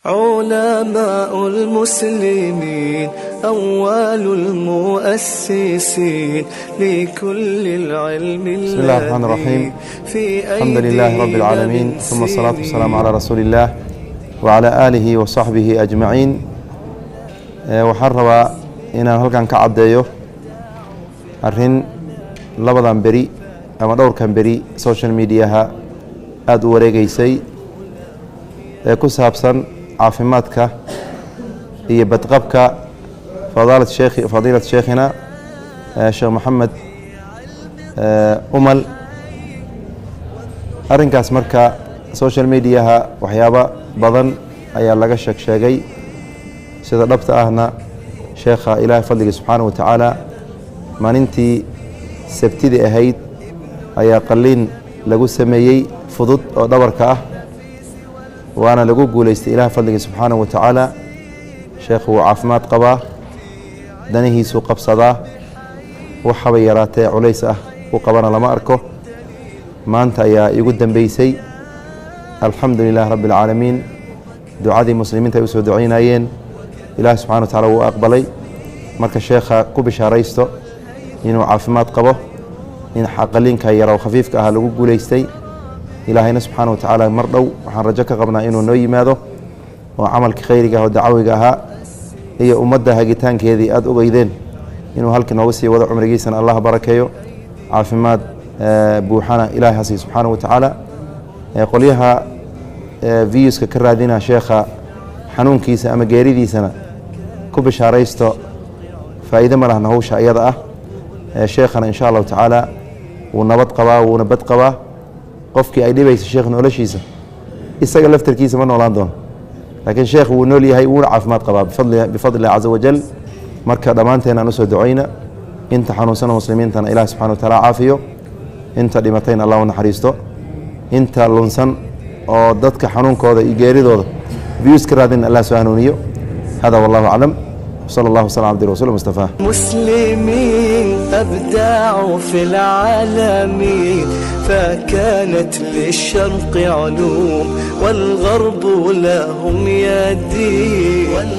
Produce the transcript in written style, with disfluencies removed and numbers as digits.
علماء المسلمين أول المؤسسين لكل العلم. بسم الله الرحمن الرحيم. الحمد لله رب العالمين، ثم الصلاة والسلام على رسول الله وعلى آله وصحبه أجمعين. waxaan rabaa inaan halkan ka caddeeyo arrin labadan beri ama dhowrkan beri social mediaha aada u wareegeysay ee ku saabsan caafimaadka iyo badqabka fadiilad sheekhina sheekh maxamed umal. arrinkaas marka social mediaha waxyaabo badan ayaa laga sheegay, sida dhabta ahna sheekha ilaahay fadliga subxaanahu watacaala maalintii sabtidii ahayd ayaa qalliin lagu sameeyey fudud oo dhabarka ah, waana lagu guulaystay ilaahay fadliga subxaanahu watacaala. sheekhu wuu caafimaad qabaa, danihiisuu qabsadaa, waxaba yaraatee culays ah u qabana lama arko. maanta ayaa igu dambeysay. alxamdu lilahi rabbi alcaalamiin. ducadii muslimiinta ay u soo ducaynayeen ilaahi subxana wa tacala wuu aqbalay. marka sheekha ku bishaaraysto inuu caafimaad qabo, in qalliinka yara oo khafiifka ah lagu guulaystay. ilaahayna subxaana wa tacaala mar dhow waxaan rajo ka qabnaa inuu noo yimaado oo camalka khayriga ah oo dacawiga ahaa iyo ummadda hagitaankeedii aada ogeydeen inuu halkii nooga sii wado, cumrigiisana allah barakeeyo, caafimaad buuxana ilaahay hasiiyo subxaana wa tacaala. qolyaha viuska ka raadina sheekha xanuunkiisa ama geeridiisana ku bishaaraysto, faa'iido ma lahna hawsha iyada ah. sheekhana insha allahu tacaala wuu nabad qabaa, wuuna bad qabaa. qofkii ay dhibaysa sheekh noloshiisa isaga laftarkiisa ma noolaan doono, laakiin sheekh wuu nool yahay, wuuna caafimaad qabaa bifadli illahi caza wajal. marka dhammaanteen aan usoo ducayna, inta xanuunsana muslimiintana ilaah subxana wa taala caafiyo, inta dhimatayna allah u naxariisto, inta lunsan oo dadka xanuunkooda iyo geeridooda views ka raadin allah soo hanuuniyo. hada wallahu aclam. وصلى الله وسلم على عبده ورسوله المصطفى. مسلمين أبدعوا في العالمين، فكانت للشرق علوم والغرب لهم يدين.